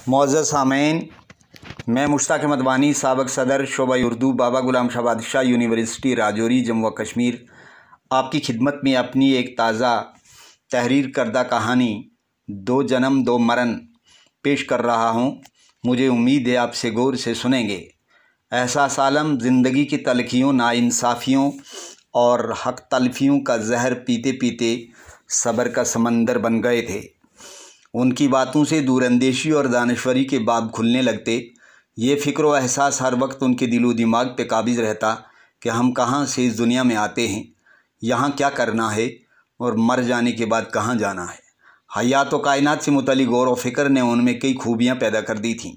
मौज़ज़ सामईन, मैं मुश्ताक अहमद वानी, साबिक़ सदर शोबा उर्दू, बाबा गुलाम शाह बादशाह यूनिवर्सिटी राजौरी, जम्मू व कश्मीर, आपकी खिदमत में अपनी एक ताज़ा तहरीर करदा कहानी दो जन्म दो मरण पेश कर रहा हूँ। मुझे उम्मीद है आपसे गौर से सुनेंगे। एहसास आलम ज़िंदगी की तलखियों, नाइंसाफ़ियों और हक़ तलफ़ियों का जहर पीते पीते सब्र का समंदर बन गए थे। उनकी बातों से दूरअंदेशी और दानश्वरी के बाब खुलने लगते। ये फ़िक्र व एहसास हर वक्त उनके दिलो दिमाग पे काबिज़ रहता कि हम कहाँ से इस दुनिया में आते हैं, यहाँ क्या करना है और मर जाने के बाद कहाँ जाना है। हयात व कायनात से मुतल्लिक़ गौर व फ़िक्र ने उनमें कई खूबियाँ पैदा कर दी थीं।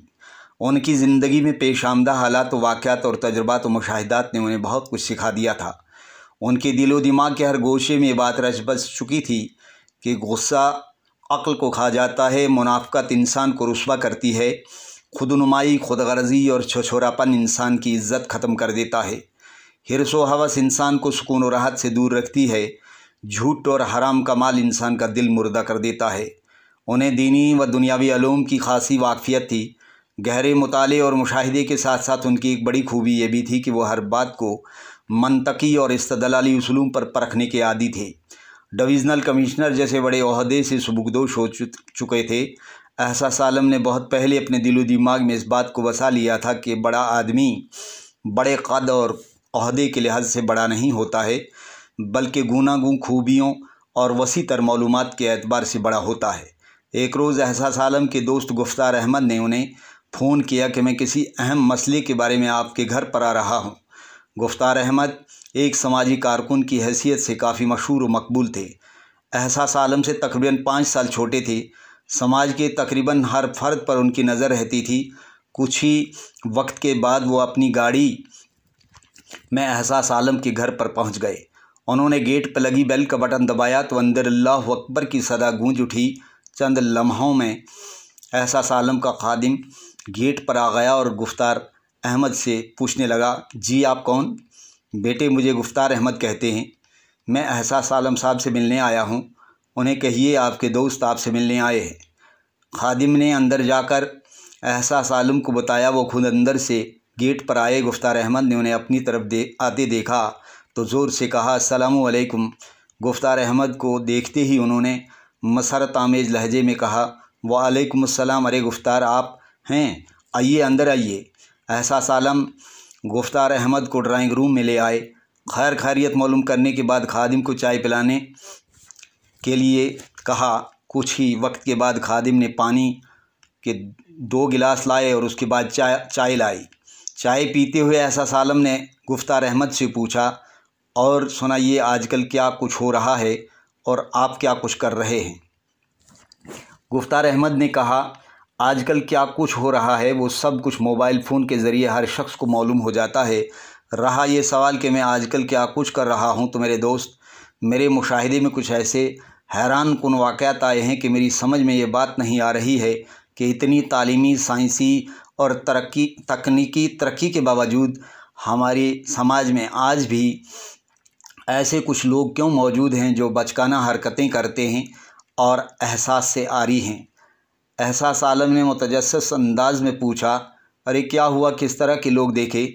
उनकी ज़िंदगी में पेश आमदा हालात व वाक़यात और तजुर्बात व मुशाहिदात ने उन्हें बहुत कुछ सिखा दिया था। उनके दिलो दिमाग के हर गोशे में ये बात रच बस चुकी थी कि गुस्सा अक्ल को खा जाता है, मुनाफ़क़त इंसान को रुस्वा करती है, खुदनुमाई, खुदगर्ज़ी और छोछोरापन इंसान की इज़्ज़त ख़त्म कर देता है, हिर्स व हवस इंसान को सुकून व राहत से दूर रखती है, झूठ और हराम का माल इंसान का दिल मुर्दा कर देता है। उन्हें दीनी व दुनियावी अलूम की खासी वाक़फ़ियत थी। गहरे मुताले और मुशाहिदे के साथ साथ उनकी एक बड़ी खूबी ये भी थी कि वो हर बात को मंतकी और इस्तदलाली उसूलों पर परखने के आदी थे। डिवीज़नल कमिश्नर जैसे बड़े ओहदे से सुबुकदोश हो चुके थे। एहसास आलम ने बहुत पहले अपने दिलो दिमाग में इस बात को बसा लिया था कि बड़ा आदमी बड़े कद और ओहदे के लिहाज से बड़ा नहीं होता है, बल्कि गूनागूं खूबियों और वसी तर मालूमात के एतबार से बड़ा होता है। एक रोज़ एहसास आलम के दोस्त गुफ्तार अहमद ने उन्हें फ़ोन किया कि मैं किसी अहम मसले के बारे में आपके घर पर आ रहा हूँ। गुफ्तार अहमद एक समाजी कारकुन की हैसियत से काफ़ी मशहूर व मकबूल थे। एहसास आलम से तकरीबन 5 साल छोटे थे। समाज के तकरीबन हर फ़र्द पर उनकी नज़र रहती थी। कुछ ही वक्त के बाद वो अपनी गाड़ी में एहसास आलम के घर पर पहुंच गए। उन्होंने गेट पर लगी बेल का बटन दबाया तो अंदर अल्लाहु अकबर की सदा गूंज उठी। चंद लम्हों में एहसास आलम का खादिम गेट पर आ गया और गुफ्तार अहमद से पूछने लगा, जी आप कौन? बेटे, मुझे गुफ्तार अहमद कहते हैं। मैं एहसास आलम साहब से मिलने आया हूँ। उन्हें कहिए आपके दोस्त आपसे मिलने आए हैं। खादिम ने अंदर जाकर एहसास आलम को बताया। वो खुद अंदर से गेट पर आए। गुफ्तार अहमद ने उन्हें अपनी तरफ आते देखा तो ज़ोर से कहा, अस्सलामु अलैकुम। गुफ्तार अहमद को देखते ही उन्होंने मसरत आमेज़ लहजे में कहा, वालेकुम अस्सलाम। अरे गुफ्तार आप हैं, आइए अंदर आइए। एहसास आलम गुफ्तार अहमद को ड्राइंग रूम में ले आए। खैर खैरियत मालूम करने के बाद खादिम को चाय पिलाने के लिए कहा। कुछ ही वक्त के बाद खादिम ने पानी के 2 गिलास लाए और उसके बाद चाय लाई। चाय पीते हुए एहसास आलम ने गुफ्तार अहमद से पूछा, और सुनाइए आजकल क्या कुछ हो रहा है और आप क्या कुछ कर रहे हैं? गुफ्तार अहमद ने कहा, आजकल क्या कुछ हो रहा है वो सब कुछ मोबाइल फ़ोन के ज़रिए हर शख्स को मालूम हो जाता है। रहा ये सवाल कि मैं आजकल क्या कुछ कर रहा हूँ, तो मेरे दोस्त, मेरे मुशाहिदे में कुछ ऐसे हैरान कुन वाक़यात आए हैं कि मेरी समझ में ये बात नहीं आ रही है कि इतनी तालीमी, साइंसी और तकनीकी तरक्की के बावजूद हमारे समाज में आज भी ऐसे कुछ लोग क्यों मौजूद हैं जो बचकाना हरकतें करते हैं और एहसास से आरी हैं। एहसास आलम ने मुतजस्सिस अंदाज में पूछा, अरे क्या हुआ, किस तरह के लोग देखे?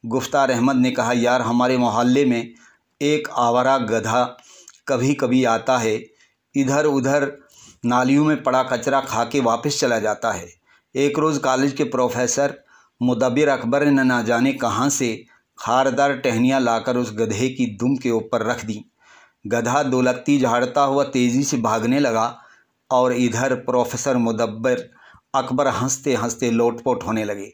गुफ्तार अहमद ने कहा, यार हमारे मोहल्ले में एक आवारा गधा कभी कभी आता है, इधर उधर नालियों में पड़ा कचरा खा के वापस चला जाता है। एक रोज़ कॉलेज के प्रोफेसर मुदब्बिर अकबर ने ना जाने कहाँ से खारदार टहनियाँ लाकर उस गधे की दुम के ऊपर रख दी। गधा दो लत्ती झाड़ता हुआ तेज़ी से भागने लगा और इधर प्रोफेसर मुदब्बिर अकबर हंसते हंसते लोटपोट होने लगे।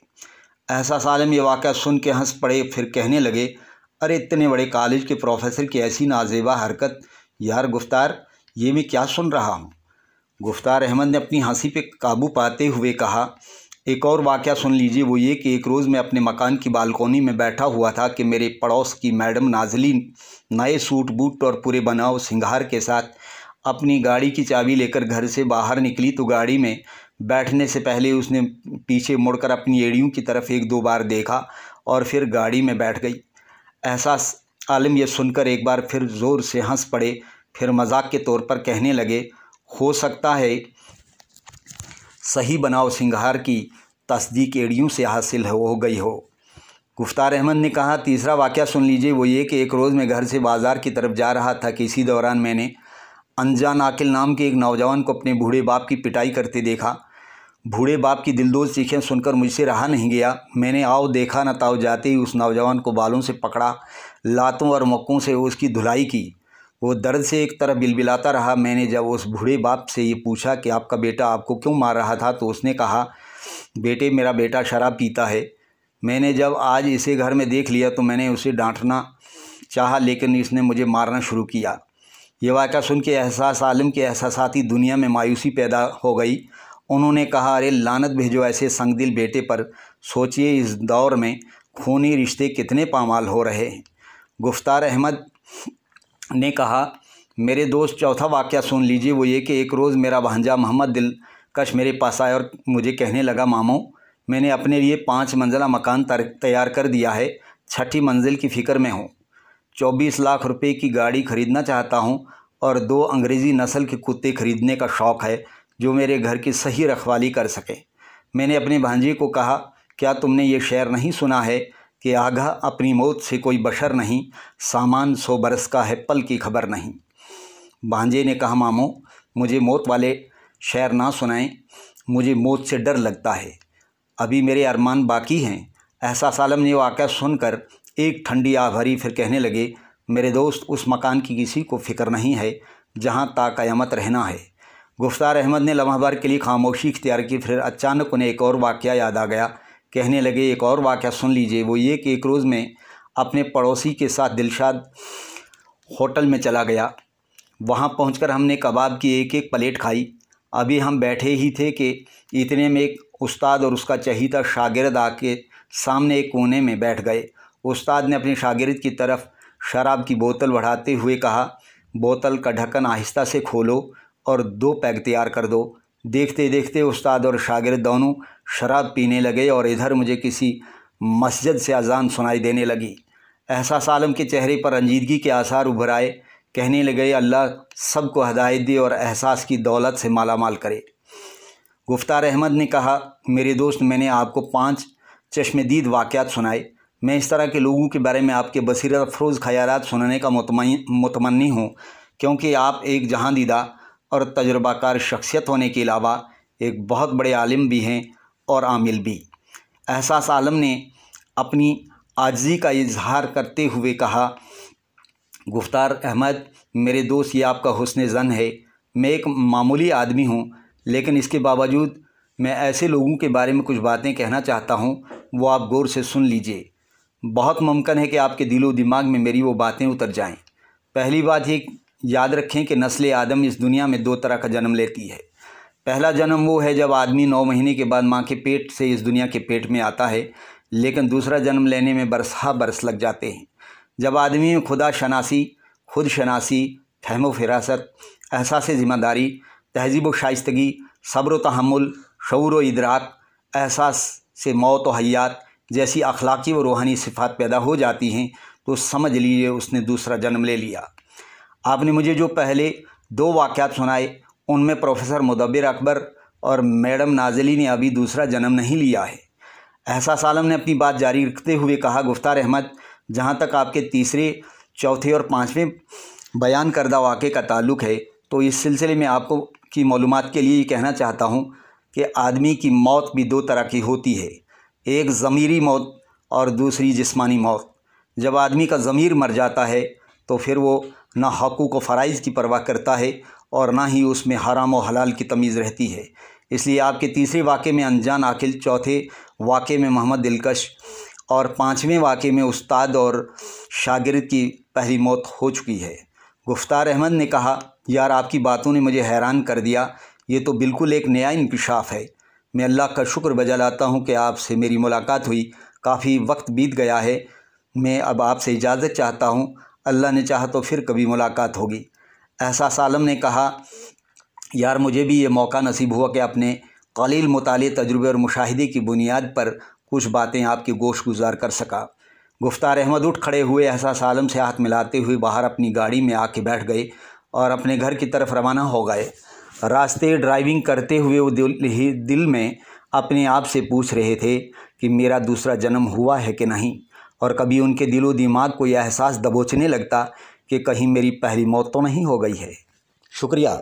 एहसास आलम ये वाक़या सुन के हंस पड़े। फिर कहने लगे, अरे इतने बड़े कॉलेज के प्रोफेसर की ऐसी नाजेबा हरकत। यार गुफ्तार, ये मैं क्या सुन रहा हूँ? गुफ्तार अहमद ने अपनी हंसी पे काबू पाते हुए कहा, एक और वाक़या सुन लीजिए। वो ये कि एक रोज़ मैं अपने मकान की बालकोनी में बैठा हुआ था कि मेरे पड़ोस की मैडम नाज़लीन नए सूट बूट और पूरे बनाव सिंगार के साथ अपनी गाड़ी की चाबी लेकर घर से बाहर निकली तो गाड़ी में बैठने से पहले उसने पीछे मुड़कर अपनी एड़ियों की तरफ 1-2 बार देखा और फिर गाड़ी में बैठ गई। एहसास आलम ये सुनकर एक बार फिर ज़ोर से हंस पड़े। फिर मजाक के तौर पर कहने लगे, हो सकता है सही बनाव सिंगार की तस्दीक एड़ियों से हासिल हो गई हो। गुफ्तार अहमद ने कहा, तीसरा वाक़या सुन लीजिए। वो ये कि एक रोज़ मैं घर से बाज़ार की तरफ जा रहा था कि इसी दौरान मैंने अनजान आकिल नाम के एक नौजवान को अपने बूढ़े बाप की पिटाई करते देखा। बूढ़े बाप की दिलदोज़ चीखें सुनकर मुझसे रहा नहीं गया। मैंने आओ देखा न ताओ जाते ही उस नौजवान को बालों से पकड़ा, लातों और मक्कों से उसकी धुलाई की। वो दर्द से एक तरफ बिलबिलाता रहा। मैंने जब उस बूढ़े बाप से ये पूछा कि आपका बेटा आपको क्यों मार रहा था, तो उसने कहा, बेटे मेरा बेटा शराब पीता है। मैंने जब आज इसे घर में देख लिया तो मैंने उसे डांटना चाहा, लेकिन इसने मुझे मारना शुरू किया। ये वाक़या सुन के एहसास आलम के एहसासाती दुनिया में मायूसी पैदा हो गई। उन्होंने कहा, अरे लानत भेजो ऐसे संगदिल बेटे पर। सोचिए इस दौर में खूनी रिश्ते कितने पामाल हो रहे हैं। गुफ्तार अहमद ने कहा, मेरे दोस्त चौथा वाक़या सुन लीजिए। वो ये कि एक रोज़ मेरा भांजा मोहम्मद दिलकश मेरे पास आया और मुझे कहने लगा, मामू मैंने अपने लिए 5 मंजिला मकान तैयार कर दिया है, 6ठी मंजिल की फ़िक्र में हूँ। 24 लाख रुपए की गाड़ी ख़रीदना चाहता हूँ और 2 अंग्रेज़ी नस्ल के कुत्ते ख़रीदने का शौक़ है जो मेरे घर की सही रखवाली कर सके। मैंने अपने भांजे को कहा, क्या तुमने ये शेर नहीं सुना है कि आगाह अपनी मौत से कोई बशर नहीं, सामान 100 बरस का है, पल की खबर नहीं। भांजे ने कहा, मामू मुझे मौत वाले शेर ना सुनाएं, मुझे मौत से डर लगता है, अभी मेरे अरमान बाकी हैं। एहसास आलम ने वाक़या सुनकर एक ठंडी आह भरी, फिर कहने लगे, मेरे दोस्त उस मकान की किसी को फ़िक्र नहीं है जहाँ ताक़यामत रहना है। गुफ्तार अहमद ने लम्हा भर के लिए खामोशी इख्तियार की, फिर अचानक उन्हें एक और वाक़या याद आ गया। कहने लगे, एक और वाक़या सुन लीजिए। वो ये कि एक रोज़ मैं अपने पड़ोसी के साथ दिलशाद होटल में चला गया। वहाँ पहुंचकर हमने कबाब की एक एक प्लेट खाई। अभी हम बैठे ही थे कि इतने में एक उस्ताद और उसका चहीता शागिर्द आके सामने एक कोने में बैठ गए। उस्ताद ने अपने शागिर्द की तरफ शराब की बोतल बढ़ाते हुए कहा, बोतल का ढक्कन आहिस्ता से खोलो और 2 पैग तैयार कर दो। देखते देखते उस्ताद और शागिर्द दोनों शराब पीने लगे और इधर मुझे किसी मस्जिद से अजान सुनाई देने लगी। एहसास आलम के चेहरे पर रंजीदगी के आसार उभर आए। कहने लगे, अल्लाह सबको हदायत दे और एहसास की दौलत से मालामाल करे। गुफ्तार अहमद ने कहा, मेरे दोस्त मैंने आपको 5 चश्मदीद वाक़यात सुनाए। मैं इस तरह के लोगों के बारे में आपके बसीरत अफरोज़ ख़यालात सुनने का मुतमन्नी हूँ, क्योंकि आप एक जहां दीदा और तजुर्बाकार शख्सियत होने के अलावा एक बहुत बड़े आलिम भी हैं और आमिल भी। एहसास आलम ने अपनी आजिज़ी का इजहार करते हुए कहा, गुफ्तार अहमद मेरे दोस्त, ये आपका हुस्न ज़न है। मैं एक मामूली आदमी हूँ, लेकिन इसके बावजूद मैं ऐसे लोगों के बारे में कुछ बातें कहना चाहता हूँ, वो आप गौर से सुन लीजिए। बहुत मुमकिन है कि आपके दिलो दिमाग में मेरी वो बातें उतर जाएं। पहली बात ये याद रखें कि नस्ल आदम इस दुनिया में 2 तरह का जन्म लेती है। पहला जन्म वो है जब आदमी 9 महीने के बाद माँ के पेट से इस दुनिया के पेट में आता है, लेकिन दूसरा जन्म लेने में बरस लग जाते हैं। जब आदमी में खुदा शनासी, खुद शनासी, फहम फिरासत, एहसास ज़िम्मेदारी, तहज़ीब व शाइस्तगी, सब्र व तहम्मुल, शऊर व इदराक, एहसास से मौत व हयात जैसी अखलाकी व रूहानी सिफ़ात पैदा हो जाती हैं, तो समझ लीजिए उसने दूसरा जन्म ले लिया। आपने मुझे जो पहले 2 वाक़यात सुनाए, उनमें प्रोफेसर मुदब्बिर अकबर और मैडम नाज़ली ने अभी दूसरा जन्म नहीं लिया है। एहसास आलम ने अपनी बात जारी रखते हुए कहा, गुफ्तार अहमद, जहाँ तक आपके तीसरे, चौथे और 5वें बयान करदा वाक़े का ताल्लुक़ है, तो इस सिलसिले में आपको की मालूमात के लिए कहना चाहता हूँ कि आदमी की मौत भी 2 तरह की होती है, एक ज़मीरी मौत और दूसरी जिस्मानी मौत। जब आदमी का ज़मीर मर जाता है तो फिर वो ना हक़ूक़ व फ़राइज़ की परवाह करता है और ना ही उसमें हराम व हलाल की तमीज़ रहती है। इसलिए आपके तीसरे वाक़े में अनजान आकिल, चौथे वाक़े में मोहम्मद दिलकश और 5वें वाक़े में उस्ताद और शागिर्द की पहली मौत हो चुकी है। गुफ्तार अहमद ने कहा, यार आपकी बातों ने मुझे हैरान कर दिया, ये तो बिल्कुल एक नया इंकिशाफ है। मैं अल्लाह का शुक्र बजा लाता हूँ कि आपसे मेरी मुलाकात हुई। काफ़ी वक्त बीत गया है, मैं अब आपसे इजाज़त चाहता हूँ। अल्लाह ने चाहा तो फिर कभी मुलाकात होगी। एहसास आलम ने कहा, यार मुझे भी ये मौका नसीब हुआ कि अपने क़लील मुताले, तजुर्बे और मुशाहिदे की बुनियाद पर कुछ बातें आपकी गोश गुजार कर सका। गुफ्तार अहमद उठ खड़े हुए, एहसास आलम से हाथ मिलाते हुए बाहर अपनी गाड़ी में आके बैठ गए और अपने घर की तरफ रवाना हो गए। रास्ते ड्राइविंग करते हुए वो दिल में अपने आप से पूछ रहे थे कि मेरा दूसरा जन्म हुआ है कि नहीं, और कभी उनके दिलो दिमाग को यह एहसास दबोचने लगता कि कहीं मेरी पहली मौत तो नहीं हो गई है। शुक्रिया।